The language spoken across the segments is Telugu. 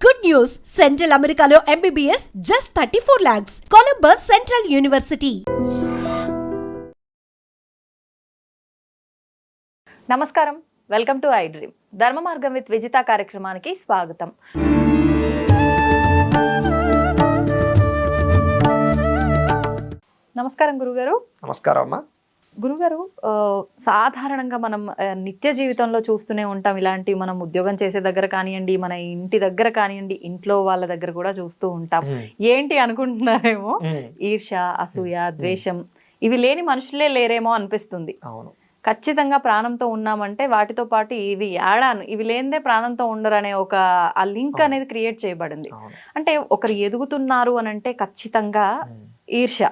Good news! Central Americano MBBS just 34 lakhs. Columbus Central University. నమస్కారం, వెల్కమ్ టు ఐ డ్రీమ్. ధర్మ మార్గం విత్ విజిత కార్యక్రమానికి స్వాగతం. నమస్కారం గురుగారు. నమస్కారం అమ్మా. గురుగారు, సాధారణంగా మనం నిత్య జీవితంలో చూస్తూనే ఉంటాం. ఇలాంటి మనం ఉద్యోగం చేసే దగ్గర కానివ్వండి, మన ఇంటి దగ్గర కానివ్వండి, ఇంట్లో వాళ్ళ దగ్గర కూడా చూస్తూ ఉంటాం. ఏంటి అనుకుంటున్నారేమో, ఈర్ష్య, అసూయ, ద్వేషం ఇవి లేని మనుషులే లేరేమో అనిపిస్తుంది. ఖచ్చితంగా ప్రాణంతో ఉన్నామంటే వాటితో పాటు ఇవి యాడాను, ఇవి లేనిదే ప్రాణంతో ఉండరు అనే ఒక ఆ లింక్ అనేది క్రియేట్ చేయబడింది. అంటే ఒకరు ఎదుగుతున్నారు అని అంటే ఖచ్చితంగా ఈర్ష్య.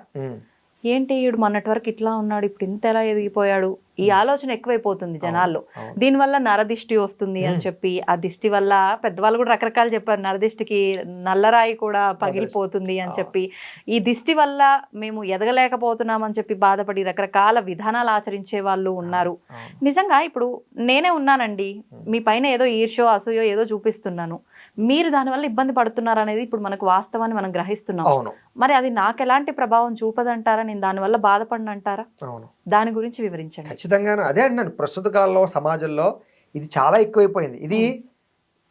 ఏంటి వీడు మొన్నటి వరకు ఇట్లా ఉన్నాడు, ఇప్పుడు ఇంత ఎలా ఎదిగిపోయాడు, ఈ ఆలోచన ఎక్కువైపోతుంది జనాల్లో. దీనివల్ల నరదిష్టి వస్తుంది అని చెప్పి, ఆ దిష్టి వల్ల పెద్దవాళ్ళు కూడా రకరకాలు చెప్పారు, నరదిష్టికి నల్లరాయి కూడా పగిలిపోతుంది అని చెప్పి, ఈ దిష్టి వల్ల మేము ఎదగలేకపోతున్నాం అని చెప్పి బాధపడి రకరకాల విధానాలు ఆచరించే వాళ్ళు ఉన్నారు. నిజంగా ఇప్పుడు నేనే ఉన్నానండి, మీ పైన ఏదో ఈర్ష్యో అసూయో ఏదో చూపిస్తున్నాను, మీరు దానివల్ల ఇబ్బంది పడుతున్నారు అనేది ఇప్పుడు మనకు వాస్తవాన్ని మనం గ్రహిస్తున్నాం. మరి అది నాకు ఎలాంటి ప్రభావం చూపదంటారా, నేను దానివల్ల బాధపడినంటారా? దాని గురించి వివరించండి. ఖచ్చితంగాను అదే అంటున్నాను. ప్రస్తుత కాలంలో సమాజంలో ఇది చాలా ఎక్కువైపోయింది. ఇది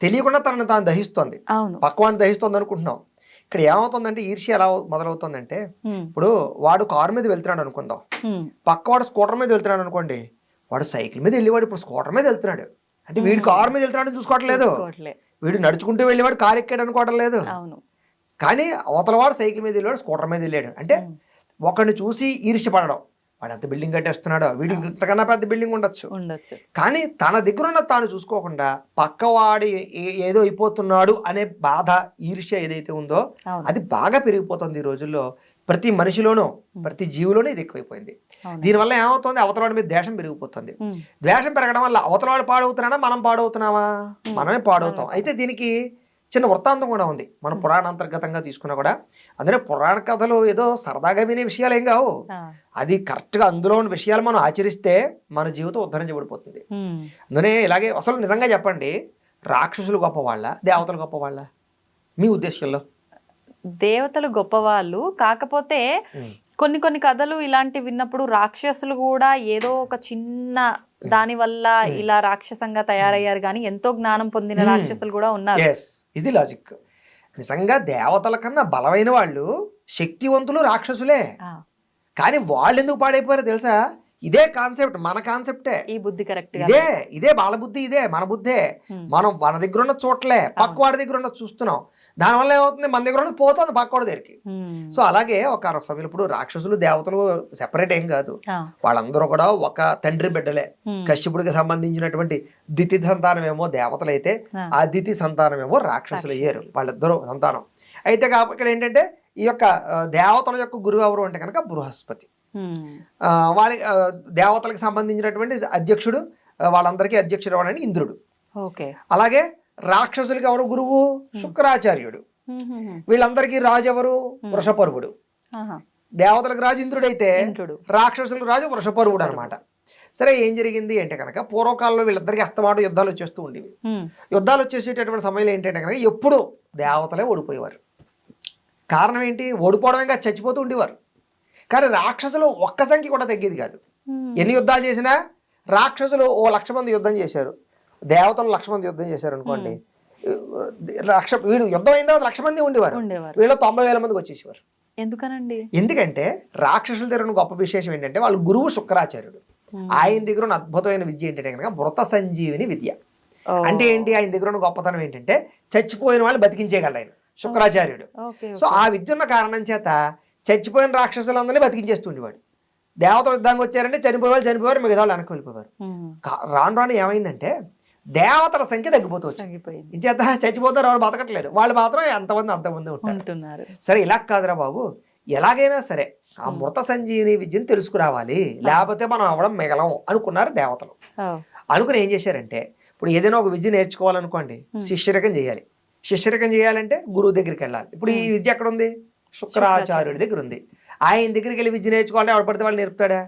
తెలియకుండా తనను తాను దహిస్తోంది, పక్వాన్ని దహిస్తోంది అనుకుంటున్నాం. ఇక్కడ ఏమవుతుందంటే ఈర్ష్య ఎలా మొదలవుతుందంటే, ఇప్పుడు వాడు కారు మీద వెళ్తున్నాడు అనుకుందాం, పక్కవాడు స్కూటర్ మీద వెళ్తున్నాడు అనుకోండి, వాడు సైకిల్ మీద వెళ్ళేవాడు ఇప్పుడు స్కూటర్ మీద వెళ్తున్నాడు అంటే వీడు కారు మీద వెళ్తున్నాడు చూసుకోవట్లేదు, వీడు నడుచుకుంటూ వెళ్ళేవాడు కారు ఎక్కాడు అనుకోవడం లేదు. కానీ అవతలవాడు సైకిల్ మీద వెళ్ళాడు, స్కూటర్ మీద వెళ్ళాడు అంటే ఒకరిని చూసి ఈర్ష్య పడడం. వాడు ఎంత బిల్డింగ్ కట్టేస్తున్నాడో, వీడు ఇంతకన్నా పెద్ద బిల్డింగ్ ఉండొచ్చు, కానీ తన దగ్గర ఉన్న తాను చూసుకోకుండా పక్కవాడు ఏదో అయిపోతున్నాడు అనే బాధ, ఈర్ష్య ఏదైతే ఉందో అది బాగా పెరిగిపోతుంది ఈ రోజుల్లో. ప్రతి మనిషిలోనూ, ప్రతి జీవిలోనూ ఇది ఎక్కువైపోయింది. దీనివల్ల ఏమవుతుంది, అవతలవాడి మీద ద్వేషం పెరిగిపోతుంది. ద్వేషం పెరగడం వల్ల అవతలవాడు పాడవుతున్నాడా, మనం పాడవుతున్నామా? మనమే పాడవుతాం. అయితే దీనికి చిన్న వృత్తాంతం కూడా ఉంది, మనం పురాణాంతర్గతంగా తీసుకున్నా కూడా. అందులో పురాణ కథలు ఏదో సరదాగా వినే విషయాలు ఏం కావు, అది కరెక్ట్గా అందులో ఉన్న విషయాలు మనం ఆచరిస్తే మన జీవితం ఉద్ధరించబడిపోతుంది. అందుకనే ఇలాగే అసలు నిజంగా చెప్పండి, రాక్షసులు గొప్పవాళ్ళ, దేవతలు గొప్పవాళ్ళ మీ ఉద్దేశంలో? దేవతలు గొప్పవాళ్ళు, కాకపోతే కొన్ని కొన్ని కథలు ఇలాంటి విన్నప్పుడు రాక్షసులు కూడా ఏదో ఒక చిన్న దాని వల్ల ఇలా రాక్షసంగా తయారయ్యారు, కానీ ఎంతో జ్ఞానం పొందిన రాక్షసులు కూడా ఉన్నారు. ఇది లాజిక్. నిజంగా దేవతల కన్నా బలమైన వాళ్ళు, శక్తివంతులు రాక్షసులే. కానీ వాళ్ళు ఎందుకు పాడైపోయారో తెలుసా? ఇదే కాన్సెప్ట్, మన కాన్సెప్టే. ఈ బుద్ధి కరెక్ట్, ఇదే వాళ్ళ బుద్ధి, ఇదే మన బుద్ధే. మనం మన దగ్గర ఉన్న చోట్లే పక్కవాడి దగ్గర ఉన్న చూస్తున్నాం, దానివల్ల ఏమవుతుంది, మన దగ్గర ఉన్న పోతుంది పక్కవాడి దగ్గరికి. సో అలాగే ఒక సమయంలో ఇప్పుడు రాక్షసులు దేవతలు సెపరేట్ ఏం కాదు, వాళ్ళందరూ కూడా ఒక తండ్రి బిడ్డలే. కశ్యపుడికి సంబంధించినటువంటి దితి సంతానం ఏమో దేవతలు అయితే, ఆ దితి సంతానం ఏమో రాక్షసులు అయ్యారు, వాళ్ళిద్దరూ సంతానం. అయితే ఇక్కడ ఏంటంటే ఈ యొక్క దేవతల యొక్క గురువు ఎవరు అంటే కనుక బృహస్పతి. వాళ్ళ దేవతలకు సంబంధించినటువంటి అధ్యక్షుడు, వాళ్ళందరికీ అధ్యక్షుడు ఎవరని ఇంద్రుడు. అలాగే రాక్షసులకి ఎవరు గురువు? శుక్రాచార్యుడు. వీళ్ళందరికీ రాజు ఎవరు? వృషపర్వుడు. దేవతలకు రాజు ఇంద్రుడైతే రాక్షసులకు రాజు వృషపర్వుడు అనమాట. సరే, ఏం జరిగింది అంటే కనుక పూర్వకాలంలో వీళ్ళిద్దరికి అస్తమాటు యుద్ధాలు వచ్చేస్తూ ఉండేవి. యుద్ధాలు వచ్చేసేటటువంటి సమయంలో ఏంటంటే కనుక ఎప్పుడు దేవతలే ఓడిపోయేవారు. కారణం ఏంటి? ఓడిపోవడం ఇంకా చచ్చిపోతూ ఉండేవారు. కానీ రాక్షసులు ఒక్క సంఖ్య కూడా తగ్గేది కాదు. ఎన్ని యుద్ధాలు చేసినా రాక్షసులు 1,00,000 మంది యుద్ధం చేశారు, దేవతలు 1,00,000 మంది యుద్ధం చేశారు అనుకోండి, వీడు యుద్ధం అయిన తర్వాత 1,00,000 మంది ఉండేవారు, వీళ్ళు 90,000 మందికి వచ్చేసేవారు. ఎందుకనండి? ఎందుకంటే రాక్షసుల దగ్గర ఉన్న గొప్ప విశేషం ఏంటంటే వాళ్ళ గురువు శుక్రాచార్యుడు. ఆయన దగ్గర ఉన్న అద్భుతమైన విద్య ఏంటంటే కనుక మృత సంజీవిని విద్య. అంటే ఏంటి? ఆయన దగ్గర ఉన్న గొప్పతనం ఏంటంటే చచ్చిపోయిన వాళ్ళు బతికించేయగలడు ఆయన, శుక్రాచార్యుడు. సో ఆ విద్య ఉన్న కారణం చేత చచ్చిపోయిన రాక్షసులందరినీ బతికించేస్తుండేవాడు. దేవతలు యుద్ధానికి వచ్చారంటే చనిపోయేవారు, మిగతా వాళ్ళు వెనక్కి వెళ్ళిపోయారు. రాను రాను ఏమైందంటే దేవతల సంఖ్య తగ్గిపోతూ వచ్చింది. ఇంచేత చచ్చిపోతారు, వాళ్ళు బతకట్లేదు, వాళ్ళు మాత్రం ఎంతమంది అంతమంది ఉంటున్నారు. సరే, ఇలా కాదురా బాబు, ఎలాగైనా సరే ఆ మృత సంజీవిని విద్యను తెలుసుకురావాలి, లేకపోతే మనం అవ్వడం మిగలం అనుకున్నారు దేవతలు. అనుకుని ఏం చేశారంటే, ఇప్పుడు ఏదైనా ఒక విద్య నేర్చుకోవాలనుకోండి, శిష్యరకం చేయాలి. శిష్యరకం చేయాలంటే గురువు దగ్గరికి వెళ్ళాలి. ఇప్పుడు ఈ విద్య ఎక్కడ ఉంది? శుక్రాచార్యుడి దగ్గర ఉంది. ఆయన దగ్గరికి వెళ్ళి విద్య నేర్చుకోవాలంటే వాడు పడితే వాళ్ళు నేర్పుతాడా?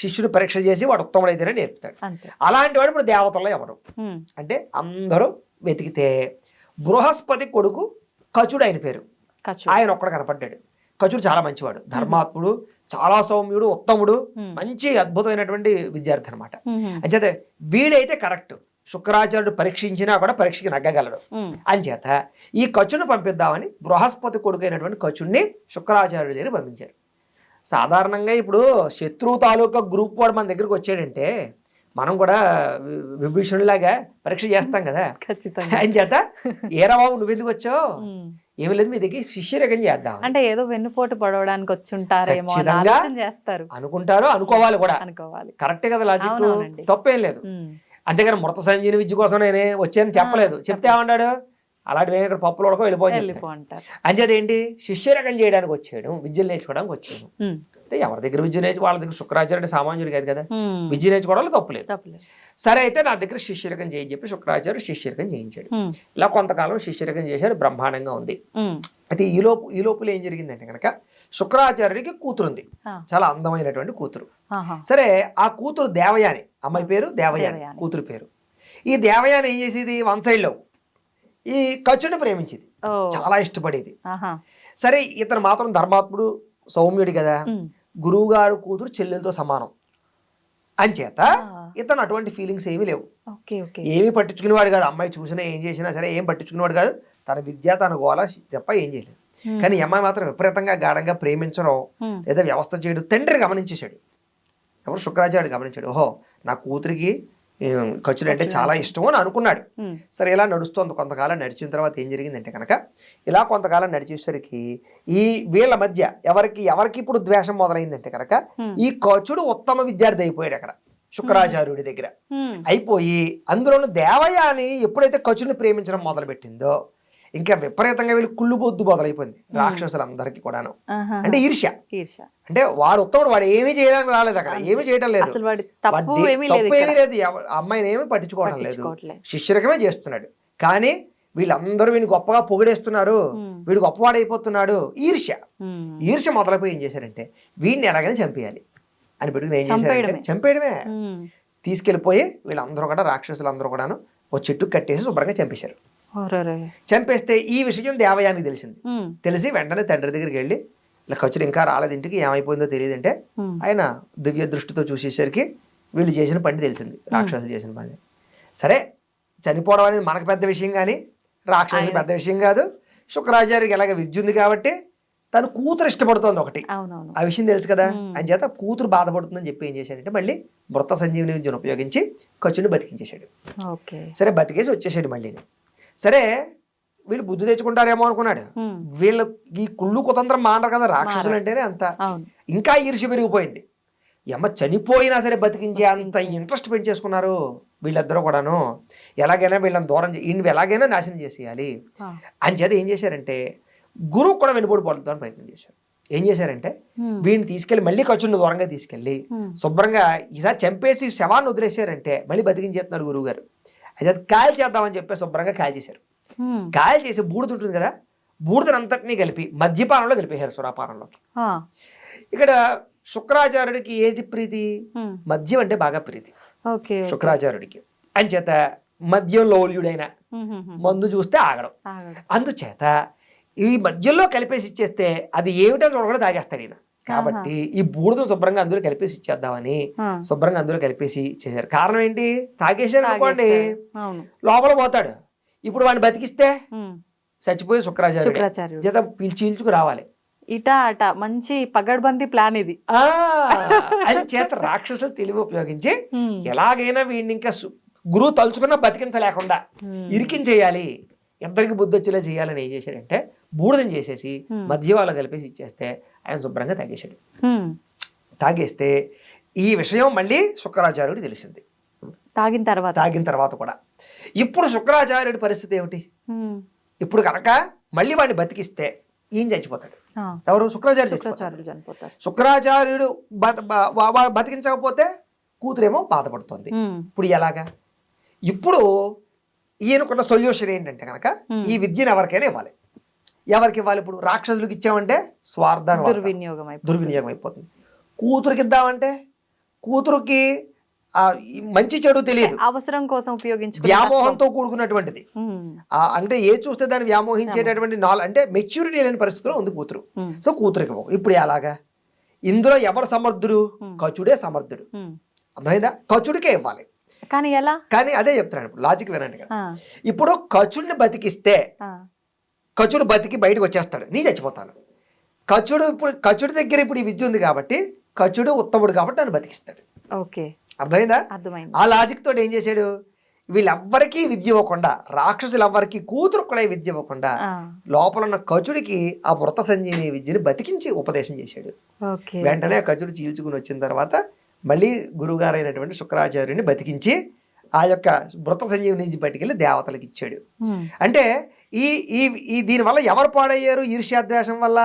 శిష్యుడు పరీక్ష చేసి వాడు ఉత్తముడైతేనే నేర్పుతాడు. అలాంటి వాడు ఇప్పుడు దేవతల్లో ఎవరు అంటే అందరూ వెతికితే బృహస్పతి కొడుకు కచుడు ఆయన పేరు. ఖర్చు. ఆయన ఒక్కడ కనపడ్డాడు. కచుడు చాలా మంచివాడు, ధర్మాత్ముడు, చాలా సౌమ్యుడు, ఉత్తముడు, మంచి అద్భుతమైనటువంటి విద్యార్థి అనమాట. అంచేత వీడైతే కరెక్ట్, శుక్రాచార్యుడు పరీక్షించినా కూడా పరీక్షకి నగ్గగలడు. అంచేత ఈ కచుని పంపిద్దామని బృహస్పతి కొడుకైనటువంటి కచుడిని శుక్రాచార్యుడి దగ్గర పంపించారు. సాధారణంగా ఇప్పుడు శత్రువు తాలూకా గ్రూప్ వాడు మన దగ్గరికి వచ్చాడంటే మనం కూడా విభీషణులాగా పరీక్ష చేస్తాం కదా. ఖచ్చితంగా. అంచేత ఏరా బాబు నువ్వెందుకు వచ్చావు, ఏమి లేదు మీ దగ్గర శిష్యరకం చేద్దాం అంటే ఏదో వెన్నుపోటు పడవడానికి వచ్చి ఉంటారేమో అని ఖచ్చితంగా ఆలోచన చేస్తారు. అనుకుంటారు, అనుకోవాలి కూడా, అనుకోవాలి. కరెక్టే కదా లాజిక్, అవునవునండి. తప్పేం లేదు. అంతేగాని మృత సంజీవని విద్య కోసం నేనే వచ్చానని చెప్పలేదు. చెప్తే ఏమన్నాడు, అలాంటివి ఇక్కడ పప్పులు ఉడకో వెళ్ళిపోయి. అంటారు. అంచేది ఏంటి, శిష్యరకం చేయడానికి వచ్చాడు, విద్యలు నేర్చుకోవడానికి వచ్చాడు. అంటే ఎవరి దగ్గర విద్య నేర్చు వాళ్ళ దగ్గర, శుక్రాచార్యుడు సామాన్యుడు కాదు కదా, విద్య నేర్చుకోవడంలో తప్పులేదు. సరే అయితే నా దగ్గర శిష్యరకం చేయని చెప్పి శుక్రాచార్యుడు శిష్యరకం చేయించాడు. ఇలా కొంతకాలం శిష్యరకం చేశాడు, బ్రహ్మాండంగా ఉంది. అయితే ఈ లోపల ఏం జరిగిందంటే కనుక శుక్రాచార్యుడికి కూతురుంది, చాలా అందమైనటువంటి కూతురు. సరే ఆ కూతురు దేవయాని, అమ్మాయి పేరు దేవయాని, కూతురు పేరు. ఈ దేవయాని ఏం చేసేది, వన్ సైడ్ లో ఈ కచుడిని ప్రేమించేది, చాలా ఇష్టపడేది. సరే ఇతను మాత్రం ధర్మాత్ముడు, సౌమ్యుడు కదా, గురువు గారు కూతురు చెల్లెలతో సమానం. అంచేత ఇతను అటువంటి ఫీలింగ్స్ ఏమీ లేవు, ఏమీ పట్టించుకునేవాడు కాదు. అమ్మాయి చూసినా ఏం చేసినా సరే ఏం పట్టించుకునేవాడు కాదు. తన విద్య తన గోల తప్ప ఏం చేయలేదు. కానీ ఈ అమ్మాయి మాత్రం విపరీతంగా గాఢంగా ప్రేమించడం లేదా వ్యవస్థ చేయడం తండ్రి గమనించేశాడు. ఎవరు, శుక్రాచార్యుడు గమనించాడు. ఓహో నా కూతురికి కచుడు అంటే చాలా ఇష్టం అని అనుకున్నాడు. సరే ఇలా నడుస్తోంది. కొంతకాలం నడిచిన తర్వాత ఏం జరిగిందంటే కనుక, ఇలా కొంతకాలం నడిచేసరికి ఈ వీళ్ళ మధ్య ఎవరికి ఇప్పుడు ద్వేషం మొదలైందంటే కనుక, ఈ కచుడు ఉత్తమ విద్యార్థి అయిపోయాడు అక్కడ శుక్రాచార్యుడి దగ్గర. అయిపోయి అందులోనూ దేవయాని ఎప్పుడైతే కచుడిని ప్రేమించడం మొదలు పెట్టిందో ఇంకా విపరీతంగా వీళ్ళు కుళ్ళు బొద్దు మొదలైపోయింది రాక్షసులందరికీ కూడాను. అంటే ఈర్ష్య. అంటే వాడు ఉత్తముడు, వాడు ఏమీ చేయడానికి రాలేదు అక్కడ, ఏమీ చేయడం లేదు, తప్పు ఏమీ లేదు, అమ్మాయిని ఏమీ పట్టించుకోవడం లేదు, శిష్యరకమే చేస్తున్నాడు. కానీ వీళ్ళందరూ వీడిని గొప్పగా పొగిడేస్తున్నారు, వీడు గొప్పవాడైపోతున్నాడు. ఈర్ష్య మొదలైపోయి ఏం చేశారంటే వీడిని ఎలాగైనా చంపేయాలి అని పెట్టుకుని ఏం చేశారంటే చంపేయడమే. తీసుకెళ్లిపోయి వీళ్ళందరూ కూడా, రాక్షసులందరూ కూడాను ఒక చెట్టు కట్టేసి శుభ్రంగా చంపేశారు. చంపేస్తే ఈ విషయం దేవయానికి తెలిసింది. తెలిసి వెంటనే తండ్రి దగ్గరికి వెళ్ళి, ఇలా కచుడు ఇంకా రాలేదు ఇంటికి, ఏమైపోయిందో తెలియదంటే ఆయన దివ్య దృష్టితో చూసేసరికి వీళ్ళు చేసిన పని తెలిసింది, రాక్షసులు చేసిన పని. సరే చనిపోవడం అనేది మనకు పెద్ద విషయం కానీ రాక్షసులు పెద్ద విషయం కాదు. శుక్రాచార్యుడికి ఎలాగ విద్య ఉంది కాబట్టి తను కూతురు ఇష్టపడుతోంది ఒకటి, ఆ విషయం తెలుసు కదా. అని చేత కూతురు బాధపడుతుందని చెప్పి ఏం చేశాడంటే మళ్ళీ మృత సంజీవిని విద్యను ఉపయోగించి కచుడిని బతికించేశాడు. సరే బతికేసి వచ్చేసాడు మళ్ళీ. సరే వీళ్ళు బుద్ధి తెచ్చుకుంటారేమో అనుకున్నాడు. వీళ్ళు ఈ కుళ్ళు కుతంత్రం మానరు కదా, రాక్షసులు అంటేనే అంత. ఇంకా ఈర్ష్య పెరిగిపోయింది. అమ్మ చనిపోయినా సరే బతికించే అంత ఇంట్రెస్ట్ పెంచేసుకున్నారు వీళ్ళిద్దరూ కూడాను. ఎలాగైనా వీళ్ళని దూరం ఎలాగైనా నాశనం చేసేయాలి అని చేత ఏం చేశారంటే గురువు కూడా వెనుబడి పడుతుందని ప్రయత్నం చేశారు. ఏం చేశారంటే వీడిని తీసుకెళ్లి మళ్ళీ కచుడిని దూరంగా తీసుకెళ్లి శుభ్రంగా ఈసారి చంపేసి శవాన్ని వదిలేశారంటే మళ్ళీ బతికించేస్తున్నాడు గురువు గారు. అయితే కాయలు చేద్దామని చెప్పి శుభ్రంగా కాయలు చేశారు. కాయలు చేసి బూడిద ఉంటుంది కదా, బూడిదనంతటినీ కలిపి మద్యపానంలో కలిపేశారు, సురాపానంలోకి. ఇక్కడ శుక్రాచార్యుడికి ఏంటి ప్రీతి, మద్యం అంటే బాగా ప్రీతి శుక్రాచార్యుడికి. అంచేత మద్యం లోల్యుడైన మందు చూస్తే ఆగడం. అందుచేత ఈ మధ్యలో కలిపేసి ఇచ్చేస్తే అది ఏమిటని చూడకుండా తాగేస్తాడు ఈయన. కాబట్టి ఈ బూడిద శుభ్రంగా అందులో కలిపేసి ఇచ్చేద్దామని శుభ్రంగా అందులో కలిపేసి ఇచ్చేసారు. కారణం ఏంటి, తాగేశారు అనుకోండి లోపల పోతాడు. ఇప్పుడు వాడిని బతికిస్తే చచ్చిపోయి శుక్రాచార్యుడు చేత చీల్చుకు రావాలి. ఇట అట మంచి పగడ్బందీ ప్లాన్ ఇది. అని చేత రాక్షసులు తెలివి ఉపయోగించి ఎలాగైనా వీడిని ఇంకా గురువు తలుచుకున్నా బతికించలేకుండా ఇరికించేయాలి, ఇద్దరికి బుద్ధి వచ్చేలా చేయాలని ఏం చేశాడంటే బూడిదని చేసేసి మధ్య వాళ్ళు కలిపేసి ఇచ్చేస్తే ఆయన శుభ్రంగా తాగేశాడు. తాగేస్తే ఈ విషయం మళ్ళీ శుక్రాచార్యుడు తెలిసింది. తాగిన తర్వాత కూడా ఇప్పుడు శుక్రాచార్యుడి పరిస్థితి ఏమిటి, ఇప్పుడు కనుక మళ్ళీ వాడిని బతికిస్తే ఈయన చచ్చిపోతాడు. ఎవరు, శుక్రాచార్యుడు చనిపోతాడు. శుక్రాచార్యుడు బతికించకపోతే కూతురేమో బాధపడుతోంది. ఇప్పుడు ఎలాగా, ఇప్పుడు ఈయనకున్న సొల్యూషన్ ఏంటంటే కనుక ఈ విద్యను ఎవరికైనా ఇవ్వాలి. ఎవరికి ఇవ్వాలి, ఇప్పుడు రాక్షసులకు ఇచ్చామంటే స్వార్థాన్ని దుర్వినియోగం అయిపోతుంది. కూతురికి ఇద్దామంటే కూతురుకి ఈ మంచి చెడు తెలియదు, అవసరం కోసం ఉపయోగించుకునే వ్యామోహంతో కూడుకున్నటువంటిది. ఉమ్, అంటే ఏ చూస్తే దాన్ని వ్యామోహించేటటువంటి అంటే మెచ్యూరిటీ లేని పరిస్థితిలో ఉంది కూతురు. ఉమ్, సో కూతురికి ఇప్పుడు ఎలాగా, ఇందులో ఎవరు సమర్థుడు? కచుడే సమర్థుడు. ఉమ్. అర్థమైందా? కచుడికే ఇవ్వాలి. కానీ ఎలా? కానీ అదే చెప్తున్నాను, ఇప్పుడు లాజిక్ వినండి కదా. ఆ, ఇప్పుడు కచుడిని బతికిస్తే ఆ, కచుడు బతికి బయటకు వచ్చేస్తాడు, నీ చచ్చిపోతాను. కచుడు ఇప్పుడు కచుడి దగ్గర ఇప్పుడు ఈ విద్య ఉంది కాబట్టి కచుడు ఉత్తముడు కాబట్టి నన్ను బతికిస్తాడు. ఓకే, అర్థమైందా? అర్థమైంది. ఆ లాజిక్ తోటి ఏం చేశాడు, వీళ్ళెవ్వరికీ విద్య ఇవ్వకుండా, రాక్షసులెవ్వరికి కూతురు కూడా ఈ విద్య ఇవ్వకుండా ఆ, లోపల ఉన్న కచుడికి ఆ మృత సంజీవిని విద్యని బతికించి ఉపదేశం చేశాడు. ఓకే. వెంటనే కచుడు చీల్చుకుని వచ్చిన తర్వాత మళ్ళీ గురువుగారైనటువంటి శుక్రాచార్యుని బతికించి ఆ యొక్క మృత సంజీవిని నుంచి బయటికెళ్ళి దేవతలకు ఇచ్చాడు. ఉమ్, అంటే ఈ ఈ ఈ దీనివల్ల ఎవరు పాడయ్యారు? ఈర్ష్యాద్వేషం వల్ల.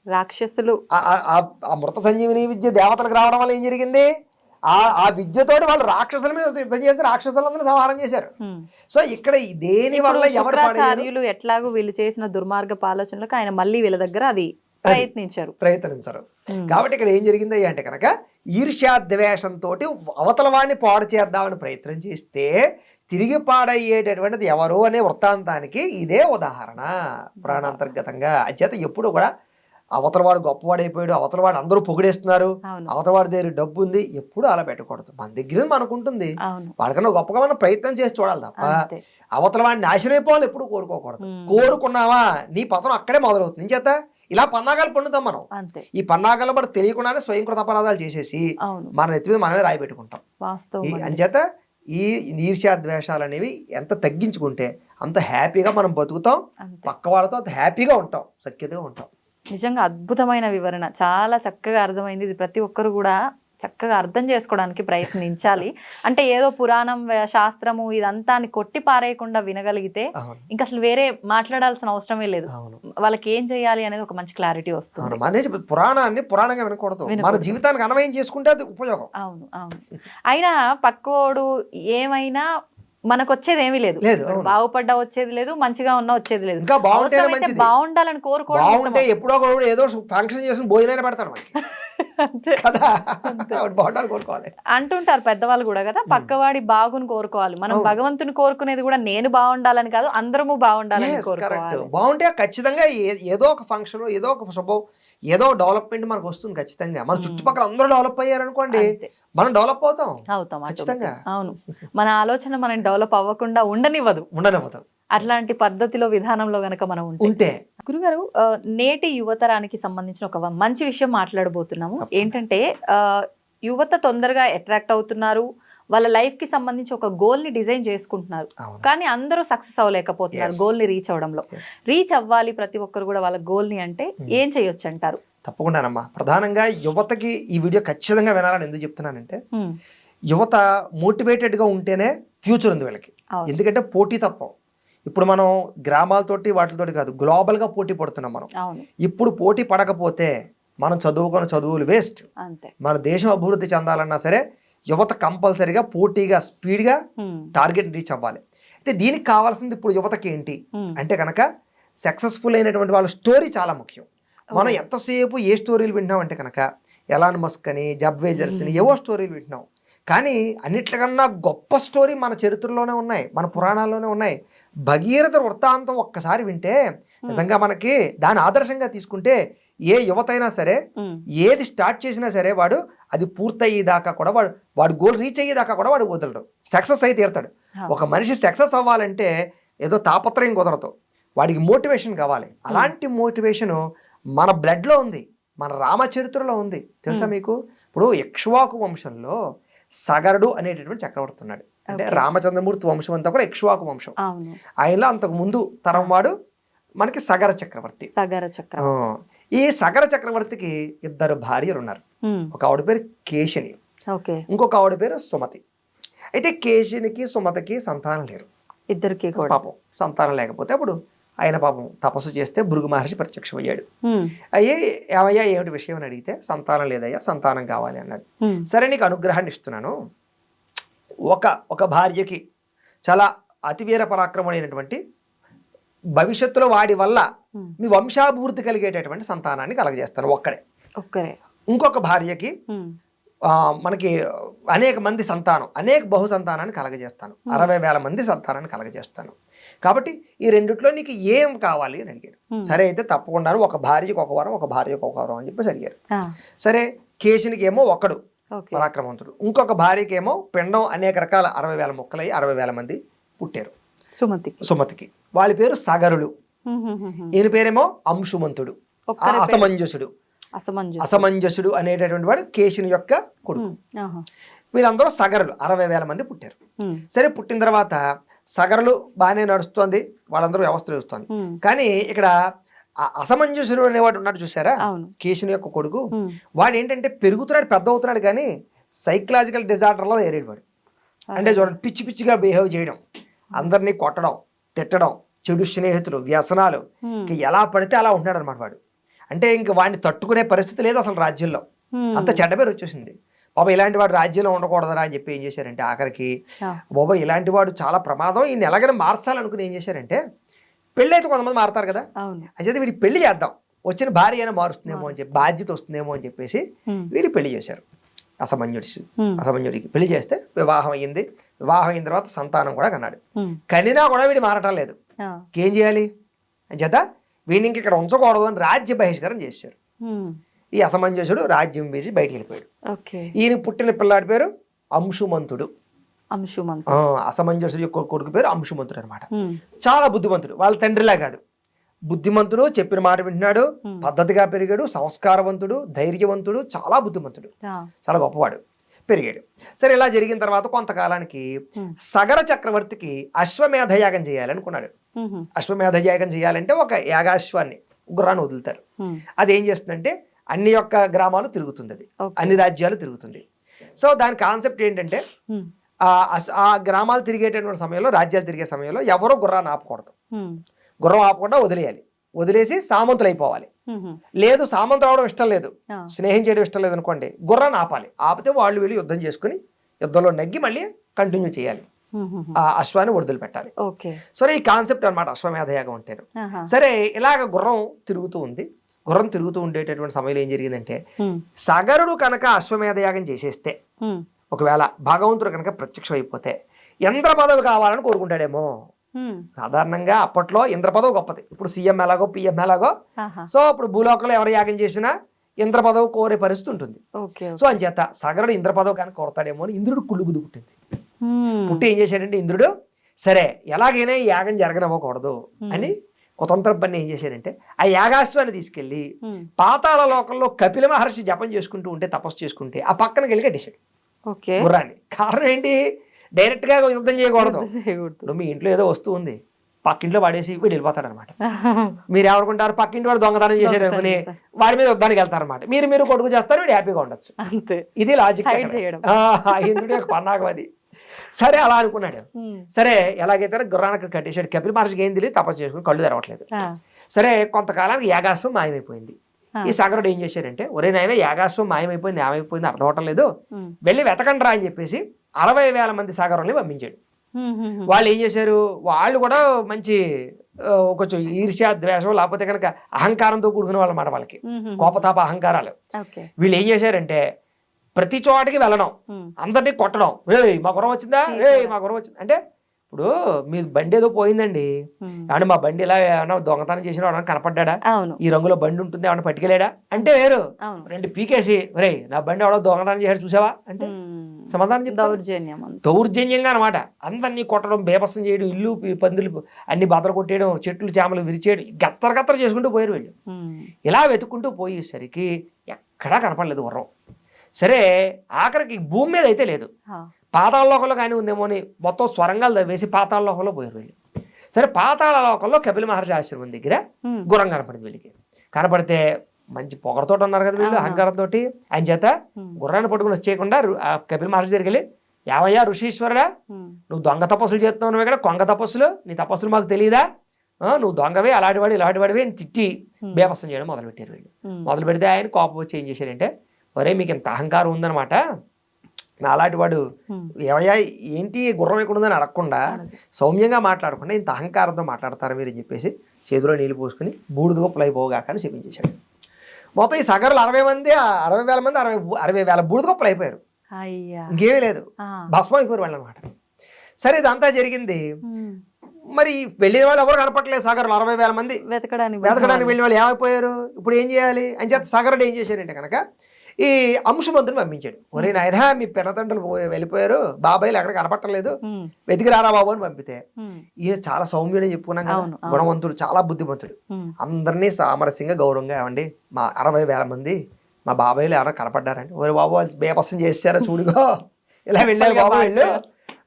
రాక్షసులు ఆ మృత సంజీవిని విద్య దేవతలకు రావడం వల్ల ఏం జరిగింది, ఆ విద్యతోటి వాళ్ళు రాక్షసుల మీద యుద్ధం చేసి రాక్షసులందరూ సంహారం చేశారు. ఉమ్. సో ఇక్కడ దేని వల్ల ఎవరు పాడయ్యారు? శుక్రాచార్యులు ఎట్లాగో వీళ్ళు చేసిన దుర్మార్గపు ఆలోచనలకు ఆయన మళ్ళీ వీళ్ళ దగ్గర అది ప్రయత్నించారు. కాబట్టి ఇక్కడ ఏం జరిగింది అంటే కనుక ఈర్ష్యాద్వేషంతో అవతల వాడిని పాడు చేద్దామని ప్రయత్నం చేస్తే తిరిగి పాడయ్యేటటువంటిది ఎవరు అనే వృత్తాంతానికి ఇదే ఉదాహరణ ప్రాణాంతర్గతంగా. అచేత ఎప్పుడు కూడా అవతలవాడు గొప్పవాడైపోయాడు, అవతలవాడు అందరూ పొగిడేస్తున్నారు, అవును, అవతలవాడి దగ్గర డబ్బు ఉంది, ఎప్పుడు అలా పెట్టకూడదు. మన దగ్గర మనకుంటుంది, అవును, వాళ్ళకన్నా గొప్పగా మనం ప్రయత్నం చేసి చూడాలి తప్ప అంతే. అవతల వాడిని నాశనం అయిపోవాలి ఎప్పుడు కోరుకోకూడదు. ఉమ్. కోరుకున్నావా నీ పతనం అక్కడే మొదలవుతుంది. చేత ఇలా పన్నాగాలు పండుతాం మనం. అంతే, ఈ పన్నాగాలు మనకు తెలియకుండానే స్వయంకృత అపరాధాలు చేసేసి అవును, మన నెత్తి మీద మనమే రాయి పెట్టుకుంటాం. వాస్తవం అండి. అంచేత ఈ ఈర్ష్యాద్వేషాలు అనేవి ఎంత తగ్గించుకుంటే అంత హ్యాపీగా మనం బతుకుతాం, అంతే. పక్క వాళ్ళతో అంత హ్యాపీగా ఉంటాం, సఖ్యతగా ఉంటాం. నిజంగా అద్భుతమైన వివరణ, చాలా చక్కగా అర్థమైంది. ఇది ప్రతి ఒక్కరు కూడా చక్కగా అర్థం చేసుకోవడానికి ప్రయత్నించాలి. అంటే ఏదో పురాణం శాస్త్రము ఇదంతా అని కొట్టి పారేయకుండా వినగలిగితే అవును, ఇంకా అసలు వేరే మాట్లాడాల్సిన అవసరమే లేదు. అవును, వాళ్ళకి ఏం చేయాలి అనేది ఒక మంచి క్లారిటీ వస్తుంది. అవును. మన పురాణాన్ని పురాణంగా వినకూడదు, మన జీవితానికి అన్వయం చేసుకుంటే అది ఉపయోగం. అవును, అవును. అయినా పక్కోడు ఏమైనా మనకు వచ్చేది ఏమీ లేదు, బాగుపడ్డా వచ్చేది లేదు, మంచిగా ఉన్నా వచ్చేది లేదు. ఇంకా బాగుంటే అవసరమైతే బాగుండాలని కోరుకోవడం బాగుంటే ఎప్పుడో కూడా ఏదో ఫంక్షన్ చేసి భోజనం పెడతాడు మనకి కదా, బాగుండాలని కోరుకోవాలి అంటుంటారు పెద్దవాళ్ళు కూడా కదా, పక్కవాడి బాగుని కోరుకోవాలి. మనం భగవంతుని కోరుకునేది కూడా నేను బాగుండాలని కాదు, అందరము బాగుండాలని కోరుకోవాలి. బాగుంటే ఖచ్చితంగా ఏదో ఒక ఫంక్షన్, ఏదో ఒక శుభం, ఏదో డెవలప్మెంట్ మనకు వస్తుంది ఖచ్చితంగా. మన చుట్టుపక్కల అందరూ డెవలప్ అయ్యారనుకోండి, మనం డెవలప్ అవుతాం ఖచ్చితంగా. అవును, మన ఆలోచన మనం డెవలప్ అవ్వకుండా ఉండనివ్వదు. అట్లాంటి పద్ధతిలో విధానంలో గనక మనం ఉంటే. గురుగారు, నేటి యువతరానికి సంబంధించిన ఒక మంచి విషయం మాట్లాడబోతున్నాము. ఏంటంటే యువత తొందరగా అట్రాక్ట్ అవుతున్నారు, వాళ్ళ లైఫ్ కి సంబంధించి ఒక గోల్ ని డిజైన్ చేసుకుంటున్నారు, కానీ అందరూ సక్సెస్ అవ్వలేకపోతున్నారు గోల్ ని రీచ్ అవడంలో. రీచ్ అవ్వాలి ప్రతి ఒక్కరు కూడా వాళ్ళ గోల్ ని అంటే ఏం చేయొచ్చు అంటారు? తప్పకుండానమ్మా. ప్రధానంగా యువతకి ఈ వీడియో ఖచ్చితంగా వినాలని ఎందుకు చెప్తున్నానంటే, యువత మోటివేటెడ్ గా ఉంటేనే ఫ్యూచర్ ఉంది వీళ్ళకి. ఎందుకంటే పోటీతత్వం ఇప్పుడు మనం గ్రామాలతోటి వాటితోటి కాదు, గ్లోబల్ గా పోటీ పడుతున్నాం మనం. ఇప్పుడు పోటీ పడకపోతే మనం చదువుకున్న చదువులు వేస్ట్. మన దేశం అభివృద్ధి చెందాలన్నా సరే యువత కంపల్సరీగా పోటీగా స్పీడ్గా టార్గెట్ రీచ్ అవ్వాలి. అయితే దీనికి కావాల్సింది ఇప్పుడు యువతకి ఏంటి అంటే కనుక సక్సెస్ఫుల్ అయినటువంటి వాళ్ళ స్టోరీ చాలా ముఖ్యం. మనం ఎంతసేపు ఏ స్టోరీలు వింటున్నాం అంటే కనుక ఎలాన్ మస్క్ అని, జెఫ్ బెజోస్ అని ఏవో స్టోరీలు వింటున్నాం. కానీ అన్నిట్లకన్నా గొప్ప స్టోరీ మన చరిత్రలోనే ఉన్నాయి, మన పురాణాల్లోనే ఉన్నాయి. భగీరథ వృత్తాంతం ఒక్కసారి వింటే నిజంగా మనకి దాని ఆదర్శంగా తీసుకుంటే ఏ యువతైనా సరే ఏది స్టార్ట్ చేసినా సరే వాడు అది పూర్తయ్యేదాకా కూడా వాడు గోల్ రీచ్ అయ్యేదాకా కూడా వాడు వదలడు, సక్సెస్ అయితే తీరుతాడు. ఒక మనిషి సక్సెస్ అవ్వాలంటే ఏదో తాపత్రయం కుదరదు, వాడికి మోటివేషన్ కావాలి. అలాంటి మోటివేషన్ మన బ్లడ్లో ఉంది, మన రామచరిత్రలో ఉంది. తెలుసా మీకు? ఇప్పుడు ఇక్ష్వాకు వంశంలో సగరుడు అనేటటువంటి చక్రవర్తి ఉన్నాడు. అంటే రామచంద్రమూర్తి వంశం అంతా కూడా ఇక్ష్వాకు వంశం. ఆయనలో అంతకు ముందు తరం వాడు మనకి సగర చక్రవర్తి. ఈ సగర చక్రవర్తికి ఇద్దరు భార్యలు ఉన్నారు. ఒక ఆవిడ పేరు కేశిని, ఇంకొక ఆవిడ పేరు సుమతి. అయితే కేశినికి సుమతికి సంతానం లేరు, ఇద్దరికి పాపం సంతానం లేకపోతే అప్పుడు ఆయన పాపం తపస్సు చేస్తే భృగు మహర్షి ప్రత్యక్షమయ్యాడు. ఏమయ్యా ఏమిటి విషయం అని అడిగితే సంతానం లేదయ్యా, సంతానం కావాలి అన్నాడు. సరే నీకు అనుగ్రహాన్ని ఇస్తున్నాను, ఒక భార్యకి చాలా అతివీర పరాక్రముడైనటువంటి భవిష్యత్తులో వాడి వల్ల మీ వంశాభివృద్ధి కలిగేటటువంటి సంతానాన్ని కలగజేస్తాను ఒక్కడే. ఇంకొక భార్యకి మనకి అనేక మంది సంతానం, అనేక బహు సంతానాన్ని కలగజేస్తాను, 60,000 మంది సంతానాన్ని కలగజేస్తాను. కాబట్టి ఈ రెండిట్లో నీకు ఏం కావాలి అని అడిగాడు. సరే అయితే తప్పకుండా ఒక భార్యకు ఒక వరం, ఒక భార్యకు ఒక వరం అని చెప్పేసి అడిగారు. సరే కేశునికి ఏమో ఒకడు పరాక్రమవంతుడు, ఇంకొక భార్యకి ఏమో పిండం అనేక రకాల 60,000 ముక్కలై 60,000 మంది పుట్టారు సుమతికి. వాళ్ళ పేరు సగరులు. ఈయన పేరేమో అంశుమంతుడు, అసమంజసుడు అనేటటువంటి వాడు కేశుని యొక్క కొడుకు. వీళ్ళందరూ సగరులు 60,000 మంది పుట్టారు. సరే పుట్టిన తర్వాత సగరులు బాగానే నడుస్తుంది, వాళ్ళందరూ వ్యవస్థ నడుస్తుంది. కానీ ఇక్కడ అసమంజసుడు అనేవాడు ఉన్నాడు చూసారా, కేశుని యొక్క కొడుకు. వాడు ఏంటంటే పెరుగుతున్నాడు, పెద్ద అవుతున్నాడు, కానీ సైకలాజికల్ డిజార్డర్లో ఏరేవాడు. అంటే చూడండి, పిచ్చి పిచ్చిగా బిహేవ్ చేయడం, అందరినీ కొట్టడం, తిట్టడం, చెడు స్నేహితులు, వ్యసనాలు, ఎలా పడితే అలా ఉంటున్నాడు అనమాట వాడు. అంటే ఇంక వాడిని తట్టుకునే పరిస్థితి లేదు అసలు రాజ్యంలో, అంత చెడ్డ పేరు వచ్చేసింది. బాబా ఇలాంటి వాడు రాజ్యంలో ఉండకూడదరా అని చెప్పి ఏం చేశారంటే ఆఖరికి, బాబా ఇలాంటి వాడు చాలా ప్రమాదం, ఈయన ఎలాగైనా మార్చాలనుకుని ఏం చేశారంటే, పెళ్ళి అయితే కొంతమంది మారుతారు కదా, అయితే వీడికి పెళ్లి చేద్దాం, వచ్చిన భార్య అయినా మారుస్తుందేమో అని చెప్పి, బాధ్యత వస్తుందేమో అని చెప్పేసి వీడి పెళ్లి చేశారు. అసమంజుడికి పెళ్లి చేస్తే వివాహం అయ్యింది. వివాహం అయిన తర్వాత సంతానం కూడా కన్నాడు. కనినా కూడా వీడు మారటం లేదు. ఏం చేయాలి అని చేత వీడిని ఇంక ఇక్కడ ఉంచకూడదు అని రాజ్య బహిష్కరణ చేశారు. ఈ అసమంజసుడు రాజ్యం వేసి బయటికి వెళ్ళిపోయాడు. ఈయన పుట్టిన పిల్లాడి పేరు అంశుమంతుడు. అసమంజసుడు యొక్క కొడుకు పేరు అంశుమంతుడు అనమాట. చాలా బుద్ధిమంతుడు, వాళ్ళ తండ్రిలా కాదు, బుద్ధిమంతుడు, చెప్పిన మాట వింటున్నాడు, పద్ధతిగా పెరిగాడు, సంస్కారవంతుడు, ధైర్యవంతుడు, చాలా బుద్ధిమంతుడు, చాలా గొప్పవాడు పెరిగాడు. సరే ఇలా జరిగిన తర్వాత కొంతకాలానికి సగర చక్రవర్తికి అశ్వమేధ యాగం చేయాలనుకున్నాడు. అశ్వమేధ యాగం చేయాలంటే ఒక యాగాశ్వాన్ని, గుర్రాన్ని వదులుతారు. అది ఏం చేస్తుందంటే అన్ని యొక్క గ్రామాలు తిరుగుతుంది, అది అన్ని రాజ్యాలు తిరుగుతుంది. సో దాని కాన్సెప్ట్ ఏంటంటే ఆ గ్రామాలు తిరిగేటటువంటి సమయంలో, రాజ్యాలు తిరిగే సమయంలో ఎవరో గుర్రాన్ని ఆపకూడదు, గుర్రం ఆపకుండా వదిలేయాలి. వదిలేసి సామంతులు అయిపోవాలి. లేదు సామంతులు అవడం ఇష్టం లేదు, స్నేహం చేయడం ఇష్టం లేదు అనుకోండి, గుర్రాన్ని ఆపాలి. ఆపితే వాళ్ళు వీళ్ళు యుద్ధం చేసుకుని యుద్ధంలో నగ్గి మళ్ళీ కంటిన్యూ చేయాలి, ఆ అశ్వాన్ని వదిలి పెట్టాలి. సరే ఈ కాన్సెప్ట్ అనమాట అశ్వమేధయాగం అంటే. సరే ఇలాగ గుర్రం తిరుగుతూ ఉంది. గుర్రం తిరుగుతూ ఉండేటటువంటి సమయంలో ఏం జరిగిందంటే, సగరుడు కనుక అశ్వమేధయాగం చేసేస్తే, ఒకవేళ భగవంతుడు కనుక ప్రత్యక్షం అయిపోతే ఇంద్ర పదవి కావాలని కోరుకుంటాడేమో. సాధారణంగా అప్పట్లో ఇంద్ర పదవి గొప్పది, ఇప్పుడు సీఎం ఎలాగో పిఎం ఎలాగో. సో ఇప్పుడు భూలోకంలో ఎవరు యాగం చేసినా ఇంద్ర పదవి కోరే పరిస్థితి ఉంటుంది. సో అని చేత సగరుడు ఇంద్ర పదవి కనుక కోరతాడేమో అని ఇంద్రుడు కుళ్ళు బుద్ధి పుట్టింది. పుట్టి ఏం చేశాడంటే ఇంద్రుడు, సరే ఎలాగైనా ఈ యాగం జరగనివ్వకూడదు అని కుతంత్ర పని ఏం చేశాడంటే, ఆ యాగాశ్వాన్ని తీసుకెళ్లి పాతాళ లోకంలో కపిల మహర్షి జపం చేసుకుంటూ ఉంటే, తపస్సు చేసుకుంటే ఆ పక్కనకి వెళ్ళి కట్టేశాడు గుర్రాన్ని. కారణం ఏంటి, డైరెక్ట్ గా యుద్ధం చేయకూడదు. ఇప్పుడు మీ ఇంట్లో ఏదో వస్తువు ఉంది, పక్కింట్లో వాడేసి వీడు వెళ్ళిపోతాడు అనమాట. మీరు ఎవరుకుంటారు, పక్కింటి వాడు దొంగతనం చేశాడు అనుకుని వాడి మీద యుద్ధానికి వెళ్తారనమాట. మీరు కొడుకు చేస్తారు, వీడు హ్యాపీగా ఉండొచ్చు. ఇది లాజిక్, ఇంద్రుడి యొక్క పన్నాగం అది. సరే అలా అనుకున్నాడు. సరే ఎలాగైతే గుర్రానికి కట్టేశాడు. కపిల మహర్షికి ఏం తెలియదు, తపస్సు చేసుకుని కళ్ళు తెరవట్లేదు. సరే కొంతకాలానికి యాగాశ్వం మాయమైపోయింది. ఈ సగరుడు ఏం చేశాడంటే, ఒరే నాయన యాగాశ్వం మాయమైపోయింది, ఏమైపోయింది అర్థం అవటం లేదు, వెళ్ళి వెతకండి రా అని చెప్పేసి 60,000 మంది సగరుల్ని పంపించాడు. వాళ్ళు ఏం చేశారు, వాళ్ళు కూడా మంచి కొంచెం ఈర్ష్య, ద్వేషం, లేకపోతే కనుక అహంకారంతో కూడుకున్న వాళ్ళు అన్నమాట. వాళ్ళకి కోపతాప అహంకారాలు. వీళ్ళు ఏం చేశారంటే ప్రతి చోటకి వెళ్ళడం, అందరినీ కొట్టడం. రే మా గుర్రం వచ్చిందా, రే మా గుర్రం వచ్చింది అంటే, ఇప్పుడు మీ బండి ఏదో పోయిందండి, అంటే మా బండి ఇలా ఏమన్నా దొంగతనం చేసిన వాడు కనపడ్డా, ఈ రంగులో బండి ఉంటుంది ఏమన్నా పట్టుకెళ్ళాడా అంటే వేరు. రెండు పీకేసి రే నా బండి ఎవడో దొంగతనం చేశాడు చూసావా అంటే సమాధానం చెప్తారు. దౌర్జన్యంగా అనమాట. అందరినీ కొట్టడం, బేబసం చేయడం, ఇల్లు పందులు అన్ని బద్దలు కొట్టేయడం, చెట్లు చేమలు విరిచేయడం, గత్తర చేసుకుంటూ పోయారు వీళ్ళు. ఇలా వెతుక్కుంటూ పోయేసరికి ఎక్కడా కనపడలేదు గుర్రం. సరే ఆఖరికి భూమి మీద అయితే లేదు, పాతాళ లోకంలో కానీ ఉందేమో అని మొత్తం స్వరంగాలు తవ్వేసి పాతాళ లోకంలో పోయారు వీళ్ళు. సరే పాతాళ లోకంలో కపిల మహర్షి ఆశ్రమం దగ్గర గుర్రం కనపడింది వీళ్ళకి. కనపడితే మంచి పొగరతో ఉన్నారు కదా వీళ్ళు, అహంకారంతో. ఆయన చేత గుర్రాన్ని పట్టుకుని వచ్చేయకుండా కపిల మహర్షి దగ్గరికి వెళ్ళి, యావయ్యా ఋషీశ్వరుడా, నువ్వు దొంగ తపస్సులు చేస్తున్నావు ఇక్కడ, కొంగ తపస్సులు, నీ తపస్సులు మాకు తెలియదా, నువ్వు దొంగవే, అలాంటివాడు ఇలాంటివాడివి అని తిట్టి బేపస్సం చేయడం మొదలుపెట్టారు వీళ్ళు. మొదలు పెడితే ఆయన కోపం వచ్చి ఏం చేశారంటే, ఒరే మీకు ఇంత అహంకారం ఉందనమాట, నా అలాంటి వాడు ఏమయ్యా ఏంటి గుర్రం ఎక్కడ ఉందని అడగకుండా, సౌమ్యంగా మాట్లాడకుండా ఇంత అహంకారంతో మాట్లాడతారు మీరు అని చెప్పేసి చేతిలో నీళ్ళు పోసుకుని బూడిద గొప్పలు అయిపోగాక అని చెప్పించేశాడు. మొత్తం ఈ సగరులు 60 మంది 60,000 మంది 60,000 బూడిద గొప్పలు అయిపోయారు. అయ్యా. ఇంకేమీ లేదు, ఆ. భస్మం అయిపోయారు వాళ్ళు అనమాట. సరే ఇదంతా జరిగింది. ఉమ్. మరి వెళ్ళిన వాళ్ళు ఎవరు కనపట్లేదు. సగరులు 60,000 మంది వెతకడానికి వెళ్ళిన వాళ్ళు ఏమైపోయారు. ఇప్పుడు ఏం చేయాలి అని చేత సగరుడు ఏం చేశాడంటే కనుక ఈ అంశుమంతుని పంపించాడు. ఒరే నాయనా మీ పినతండ్రులు వెళ్ళిపోయారు, బాబాయిలు ఎక్కడ కనపట్టలేదు, ఉమ్. వెతికి రారా బాబు అని పంపితే ఉమ్. ఈయన చాలా సౌమ్యుడని చెప్పుకున్నాం కదా, అవును, అవును. గుణవంతుడు, చాలా బుద్ధిమంతుడు. ఉమ్. అందరినీ సామరస్యంగా గౌరవంగా ఏమండి మా 60,000 మంది మా బాబాయిలు ఎవరైనా కనపడ్డారండి, ఒరే బాబు బేపసం చేశారా చూడుగో, ఇలా వెళ్ళారు బాబు వెళ్ళు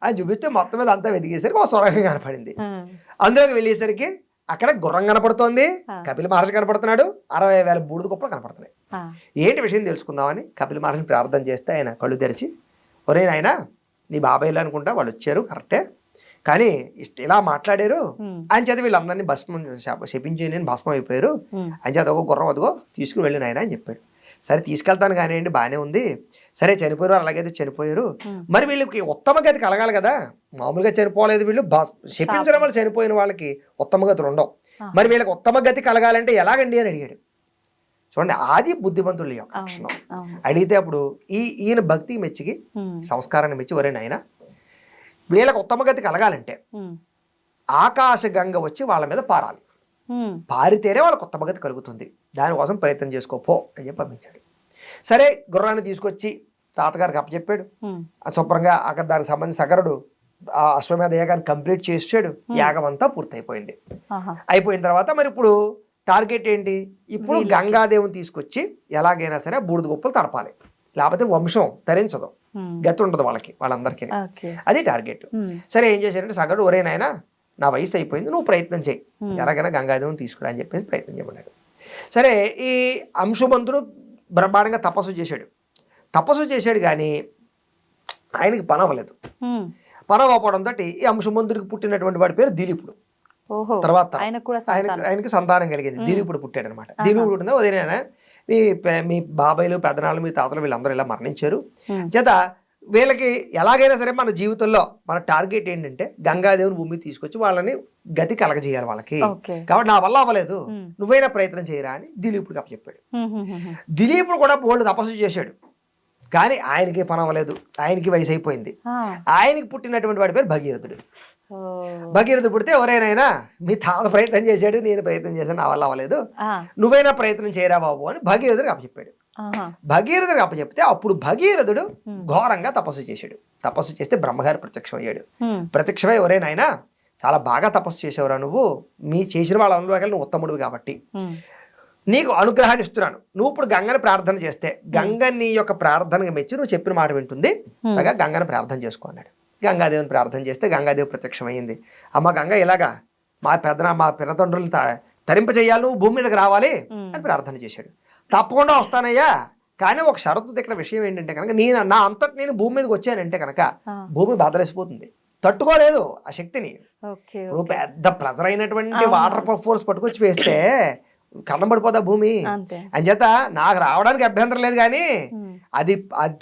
అని చూపిస్తే మొత్తం మీద అంతా వెతికేసరికి ఒక సొరంగం కనపడింది. ఉమ్. అందులోకి వెళ్ళేసరికి అక్కడ గుర్రం కనపడుతోంది, కపిల మహర్షి కనపడుతున్నాడు, 60,000 బూడిద గొప్పలు కనపడుతున్నాయి. ఆ. ఏంటి విషయం తెలుసుకుందామని కపిల మహర్షిని ప్రార్థన చేస్తే ఆయన కళ్ళు తెరిచి, ఒరే నాయనా నీ బాబాయిలు అనుకుంటా వాళ్ళు వచ్చారు కరెక్టే, కానీ ఇలా మాట్లాడారు ఉమ్. అని చేత వీళ్ళందరినీ భస్మం శపించి నేను భస్మం అయిపోయారు ఉమ్. అని చేత ఒక గుర్రం అదిగో తీసుకుని వెళ్ళిన ఆయన అని చెప్పాడు. సరే తీసుకెళ్తాను కానివ్వండి, బాగానే ఉంది, సరే చనిపోయారు అలాగైతే చనిపోయారు, ఉమ్. మరి వీళ్ళకి ఉత్తమ గతి కలగాలి కదా, మామూలుగా చనిపోలేదు వీళ్ళు, శపించడం వల్ల చనిపోయిన వాళ్ళకి ఉత్తమ గతులు ఉండవు, ఆ. మరి వీళ్ళకి ఉత్తమ గతి కలగాలంటే ఎలాగండి అని అడిగాడు. చూడండి అది బుద్ధిమంతుల యొక్క లక్షణం. అవును. అడిగితే అప్పుడు ఈయన భక్తి మెచ్చికి ఉమ్. సంస్కారాన్ని మెచ్చి, ఒరే నాయన వీళ్ళకి ఉత్తమ గతి కలగాలంటే ఉమ్. ఆకాశ గంగ వచ్చి వాళ్ళ మీద పారాలి, ఉమ్. పారితేనే వాళ్ళకి ఉత్తమ గతి కలుగుతుంది, దానికోసం ప్రయత్నం చేసుకోపో అని చెప్పి పంపించాడు. సరే గుర్రాన్ని తీసుకొచ్చి తాతగారికి అప్పచెప్పాడు. ఉమ్. శుభ్రంగా అక్కడ దానికి సంబంధించి సగరుడు ఆ అశ్వమేధ యాగాన్ని కంప్లీట్ చేసాడు. యాగం అంతా పూర్తయిపోయింది. ఆహా. అయిపోయిన తర్వాత మరి ఇప్పుడు టార్గెట్ ఏంటి, ఇప్పుడు గంగాదేవిని తీసుకొచ్చి ఎలాగైనా సరే బూడిద గొప్పలు తడపాలి, లేకపోతే వంశం తరించదు, ఉమ్. గతి ఉండదు వాళ్ళందరికీ, ఓకే. అది టార్గెట్. ఉమ్. సరే ఏం చేశారంటే సగరుడు, ఒరే నాయనా నా వయసు అయిపోయింది, నువ్వు ప్రయత్నం చేయి, ఎలాగైనా గంగాదేవిని తీసుకురా అని చెప్పేసి ప్రయత్నం చేయమన్నాడు. సరే ఈ అంశుమంతుడు బ్రహ్మాండంగా తపస్సు చేశాడు కానీ ఆయనకి పని అవ్వలేదు. ఉమ్. పని అవ్వడంతో ఈ అంశుమంతుడికి పుట్టినటువంటి వాడి పేరు దిలీపుడు. ఓహో. తర్వాత ఆయనకు కూడా ఆయనకి సంతానం కలిగింది, దిలీపుడు పుట్టాడు అనమాట. దిలీపుడు పుట్టిందా వదిలేనా మీ బాబాయిలు పెద్దనాళ్ళు మీ తాతలు వీళ్ళందరూ ఇలా మరణించారు చేత వీళ్ళకి ఎలాగైనా సరే మన జీవితంలో మన టార్గెట్ ఏంటంటే గంగాదేవిని భూమికి తీసుకొచ్చి వాళ్ళని గతి కలగజేయాలి వాళ్ళకి, ఓకే. కాబట్టి నా వల్ల అవ్వలేదు, నువ్వైనా ప్రయత్నం చేయరా అని దిలీపుడికి అప్పచెప్పాడు. దిలీపుడు కూడా బోల్డ్ తపస్సు చేశాడు కానీ ఆయనకి పని అవ్వలేదు, ఆయనకి వయసు అయిపోయింది. ఆయనకి పుట్టినటువంటి వాడి పేరు భగీరథుడు. భగీరథుడు పుడితే ఎవరైనా మీ తాత ప్రయత్నం చేశాడు, నేను ప్రయత్నం చేశాను, నా వల్ల అవ్వలేదు, నువ్వేనా ప్రయత్నం చేయరా బాబు అని భగీరథుడికి అప్పచెప్పాడు. భగీరథుడికి అప్పచెప్తే అప్పుడు భగీరథుడు ఘోరంగా తపస్సు చేశాడు. తపస్సు చేస్తే బ్రహ్మగారి ప్రత్యక్షం అయ్యాడు. ప్రత్యక్షమై ఎవరైనా చాలా బాగా తపస్సు చేసేవరా నువ్వు, మీ చేసిన వాళ్ళందరూ నువ్వు ఉత్తముడివి కాబట్టి నీకు అనుగ్రహాన్ని ఇస్తున్నాను, నువ్వు ఇప్పుడు గంగని ప్రార్థన చేస్తే గంగ నీ యొక్క ప్రార్థనగా మెచ్చి నువ్వు చెప్పిన మాట వింటుంది, సగా గంగని ప్రార్థన చేసుకో అన్నాడు. గంగాదేవిని ప్రార్థన చేస్తే గంగాదేవి ప్రత్యక్షమైంది. అమ్మ గంగ ఇలాగా మా పినతండ్రులను తరింప చేయాలి, నువ్వు భూమి మీదకి రావాలి అని ప్రార్థన చేశాడు. తప్పకుండా వస్తానయ్యా, కానీ ఒక షరతు దగ్గర విషయం ఏంటంటే కనుక నా అంతటి నేను భూమి మీదకి వచ్చానంటే కనుక భూమి బదలేసిపోతుంది, తట్టుకోలేదు ఆ శక్తిని. ఇప్పుడు పెద్ద ప్రెజర్ అయినటువంటి వాటర్ ఫోర్స్ పట్టుకొచ్చి వేస్తే కన్నం పడిపోతా భూమి. అంచేత నాకు రావడానికి అభ్యంతరం లేదు కానీ అది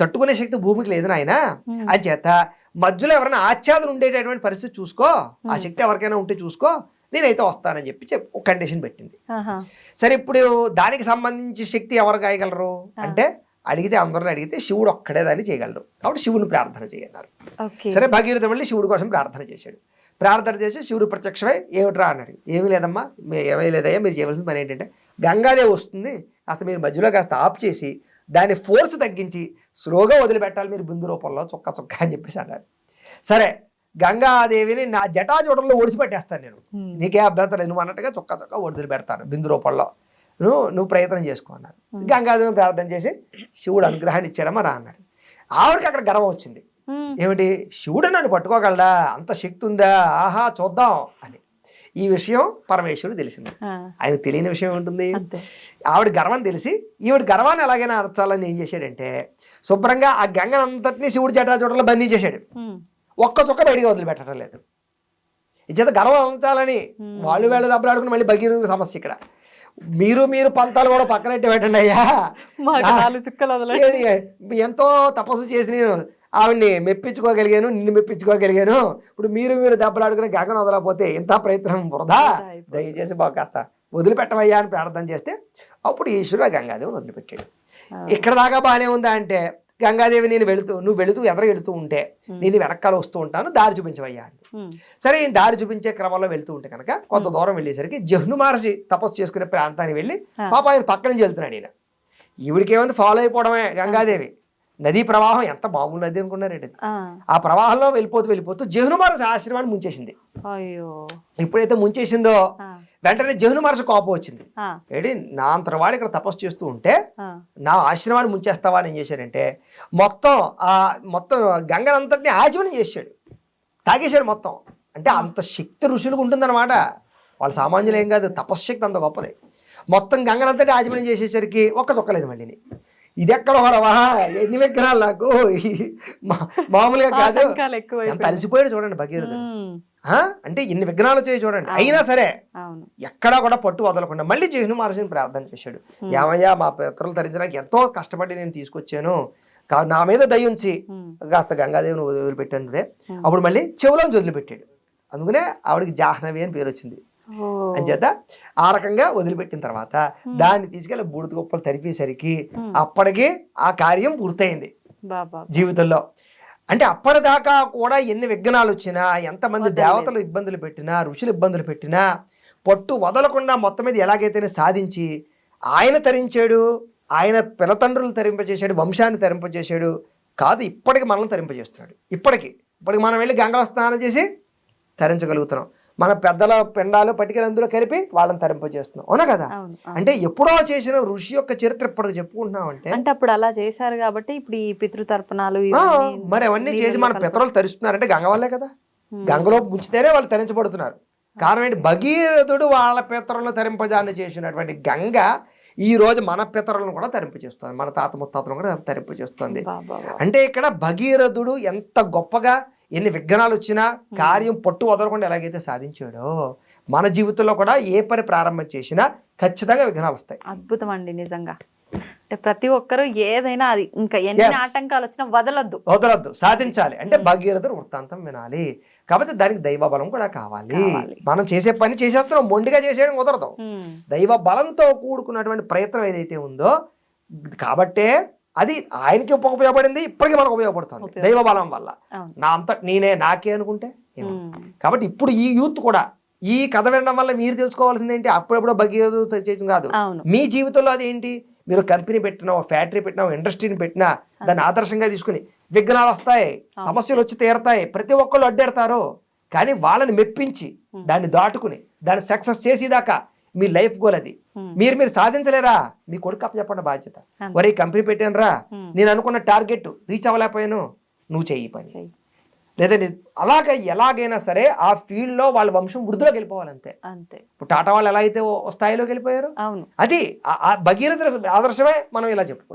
తట్టుకునే శక్తి భూమికి లేదు నాయన. అంచేత మధ్యలో ఎవరైనా ఆచ్ఛాదన ఉండేటటువంటి పరిస్థితి చూసుకో, ఆ శక్తి ఎవరికైనా ఉంటే చూసుకో, నేనైతే వస్తానని చెప్పి ఒక కండిషన్ పెట్టింది. సరే ఇప్పుడు దానికి సంబంధించి శక్తి ఎవరు కాయగలరు అంటే అందరిని అడిగితే శివుడు ఒక్కడే దాన్ని చేయగలరు, కాబట్టి శివుని ప్రార్థన చేయన్నారు. సరే భగీరథుడు వెళ్ళి శివుడి కోసం ప్రార్థన చేశాడు. ప్రార్థన చేసి శివుడు ప్రత్యక్షమై ఏమిట్రా అన్నాడు. ఏమీ లేదమ్మా, ఏమీ లేదయ్యా, మీరు చేయవలసిన పని ఏంటంటే గంగాదేవి వస్తుంది, అసలు మీరు మధ్యలో కాస్త ఆఫ్ చేసి దాని ఫోర్స్ తగ్గించి స్లోగా వదిలిపెట్టాలి మీరు బిందు రూపంలో చొక్క అని చెప్పేసి అన్నాడు. సరే గంగాదేవిని నా జటాజోటంలో ఒడిచిపెట్టేస్తాను నేను, నీకే అభ్యంతరం లేదు, నువ్వు అన్నట్టుగా చొక్క వదిలిపెడతాను బిందు రూపంలో, నువ్వు ప్రయత్నం చేసుకో అన్నారు. గంగాదేవిని ప్రార్థన చేసి శివుడు అనుగ్రహాన్ని ఇచ్చాడమ్మా రా అన్నాడు. ఆవిడకి అక్కడ గర్వం వచ్చింది, ఏమిటి శివుడు నన్ను పట్టుకోగలడా, అంత శక్తి ఉందా, ఆహా చూద్దాం అని. ఈ విషయం పరమేశ్వరుడు తెలిసింది. ఆయనకు తెలియని విషయం ఉంటుంది. ఆవిడ గర్వం తెలిసి ఈవిడ గర్వాన్ని ఎలాగైనా అరచాలని ఏం చేశాడంటే శుభ్రంగా ఆ గంగనంతటినీ శివుడి జటాజోటంలో బంధించేశాడు. ఒక్క చుక్క బయటికి వదిలిపెట్టడం లేదు. ఇచ్చేత గర్వం ఉంచాలని వాళ్ళు దెబ్బలాడుకుని మళ్ళీ భగీరథుడి సమస్య. ఇక్కడ మీరు పంతాలు కూడా పక్కనట్టు పెట్టండి అయ్యా, ఎంతో తపస్సు చేసి నేను ఆవిడ్ని మెప్పించుకోగలిగాను, నిన్ను మెప్పించుకోగలిగాను, ఇప్పుడు మీరు దెబ్బలాడుకుని గంగను వదలకపోతే ఇంత ప్రయత్నం వృధా, దయచేసి బాగా కాస్త వదిలిపెట్టవయ్యా అని ప్రార్థన చేస్తే అప్పుడు ఈశ్వరుడు ఆ గంగాదేవిని వదిలిపెట్టాడు. ఇక్కడ దాకా బాగానే ఉందా అంటే, గంగాదేవి నువ్వు వెళుతూ ఎవరు వెళుతూ ఉంటే నేను వెనకాల వస్తూ ఉంటాను, దారి చూపించవయ్యా అని. సరే ఈ దారి చూపించే క్రమంలో వెళ్తూ ఉంటే కనుక కొంత దూరం వెళ్ళేసరికి జహ్ను మహర్షి తపస్సు చేసుకునే ప్రాంతానికి వెళ్ళి పాప ఆయన పక్క నుంచి వెళ్తున్నాడు. ఈయన ఈవిడికేముంది, ఫాలో అయిపోవడమే. గంగాదేవి నదీ ప్రవాహం ఎంత మామూలు నది అనుకున్నారండి. ఆ ప్రవాహంలో వెళ్ళిపోతూ జహ్ను మహర్షి ఆశ్రమాన్ని ముంచేసింది. ఎప్పుడైతే ముంచేసిందో వెంటనే జహ్ను మహర్షి కోపం వచ్చింది. ఏంటి నా అంతరవాడు ఇక్కడ తపస్సు చేస్తూ ఉంటే నా ఆశ్రమాన్ని ముంచేస్తావా అని ఏం చేశాడంటే మొత్తం గంగనంతటిని ఆచమనం చేశాడు, తాగేశాడు మొత్తం. అంటే అంత శక్తి ఋషులకు ఉంటుందన్నమాట. వాళ్ళ సామాన్యులు ఏం కాదు, తపశ్శక్తి అంత గొప్పది. మొత్తం గంగనంతటి ఆచమనం చేసేసరికి ఒక్క చొక్కలేదు మళ్ళీ. ఇది ఎక్కడ వాడవా, ఎన్ని విగ్రహాలు నాకు, మామూలుగా కాదు. ఎంత అలసిపోయాడు చూడండి భగీరథుడు. అంటే ఇన్ని విగ్రహాలు చేయి చూడండి. అయినా సరే ఎక్కడా కూడా పట్టు వదలకుండా మళ్ళీ జహ్ను మహర్షిని ప్రార్థన చేశాడు. ఏమయ్యా, మా పితరులు తరించడానికి ఎంతో కష్టపడి నేను తీసుకొచ్చాను, నా మీద దయ ఉంచి కాస్త గంగాదేవిని వదిలిపెట్టాను. అప్పుడు మళ్ళీ చెవులోంచి వదిలిపెట్టాడు. అందుకనే ఆవిడకి జాహ్నవి అని పేరు వచ్చింది. అంచేత ఆ రకంగా వదిలిపెట్టిన తర్వాత దాన్ని తీసుకెళ్ళి బూడిద గొప్పలు తరిపేసరికి అప్పటికి ఆ కార్యం పూర్తయింది జీవితంలో. అంటే అప్పటిదాకా కూడా ఎన్ని విఘ్నాలు వచ్చినా, ఎంతమంది దేవతలు ఇబ్బందులు పెట్టినా, ఋషులు ఇబ్బందులు పెట్టినా పట్టు వదలకుండా మొత్తం మీద ఎలాగైతేనే సాధించి ఆయన తరించాడు, ఆయన పినతండ్రులు తరింపజేశాడు, వంశాన్ని తరింపజేశాడు. కాదు, ఇప్పటికి మనల్ని తరింపజేస్తున్నాడు. ఇప్పటికి మనం వెళ్ళి గంగలో స్నానం చేసి తరించగలుగుతున్నాం. మన పెద్దల పిండాలు పట్టుకెళ్ళి అందులో కలిపి వాళ్ళని తరింపజేస్తున్నాం. అవునా కదా? అంటే ఎప్పుడో చేసిన ఋషి యొక్క చరిత్ర ఇప్పటికి చెప్పుకుంటున్నాం అంటే అప్పుడు అలా చేశారు కాబట్టి ఇప్పుడు ఈ పితృతర్పణాలు మరి అవన్నీ చేసి మన పితరులు తరిస్తున్నారంటే గంగ వల్లే కదా. గంగలో ముంచితేనే వాళ్ళు తరించబడుతున్నారు. కారణం ఏంటి? భగీరథుడు వాళ్ళ పితరులను తరింపజాన్ని చేసినటువంటి గంగ ఈ రోజు మన పితరులను కూడా తరింపజేస్తుంది, మన తాత ముత్తాతలను కూడా తరింపజేస్తుంది. అంటే ఇక్కడ భగీరథుడు ఎంత గొప్పగా ఎన్ని విఘ్నాలు వచ్చినా కార్యం పట్టు వదలకుండా ఎలాగైతే సాధించాడో మన జీవితంలో కూడా ఏ పని ప్రారంభం చేసినా ఖచ్చితంగా విఘ్నాలు వస్తాయి. అద్భుతం అండి నిజంగా. అంటే ప్రతి ఒక్కరు ఏదైనా అది ఇంకా ఎన్ని ఆటంకాలు వచ్చినా వదలొద్దు, సాధించాలి. అంటే భగీరథుడు వృత్తాంతం వినాలి. కాబట్టి దానికి దైవ బలం కూడా కావాలి. మనం చేసే పని చేసేస్తున్నాం, మొండిగా చేసేయడం కుదరదు. దైవ బలంతో కూడుకున్నటువంటి ప్రయత్నం ఏదైతే ఉందో కాబట్టే అది ఆయనకి ఉపయోగపడింది, ఇప్పటికీ మనకు ఉపయోగపడుతుంది దైవ బలం వల్ల. నాకే అనుకుంటే కాబట్టి ఇప్పుడు ఈ యూత్ కూడా ఈ కథ వినడం వల్ల మీరు తెలుసుకోవాల్సింది ఏంటి, అప్పుడెప్పుడో భగీరథుడు చేయడం కాదు, మీ జీవితంలో అది ఏంటి. మీరు కంపెనీ పెట్టినా, ఫ్యాక్టరీ పెట్టినా, ఇండస్ట్రీని పెట్టినా దాన్ని ఆదర్శంగా తీసుకుని విఘ్నాలు వస్తాయి, సమస్యలు వచ్చి తీరతాయి, ప్రతి ఒక్కళ్ళు అడ్డెడతారు. కానీ వాళ్ళని మెప్పించి దాన్ని దాటుకుని దాన్ని సక్సెస్ చేసేదాకా మీ లైఫ్ గోల్ అది. మీరు సాధించలేరా, మీ కొడుకు అప్పచెప్పండి బాధ్యత. వరే కంపెనీ పెట్టాను రా, నేను అనుకున్న టార్గెట్ రీచ్ అవ్వలేకపోయాను, నువ్వు చెయ్యి పని. లేదండి అలాగే ఎలాగైనా సరే ఆ ఫీల్డ్ లో వాళ్ళ వంశం వృద్ధిలోకి వెళ్ళిపోవాలంతే. ఇప్పుడు టాటా వాళ్ళు ఎలా అయితే స్థాయిలోకి వెళ్ళిపోయారు, అది భగీరథ ఆదర్శమే మనం ఇలా చెప్పుకోవచ్చు.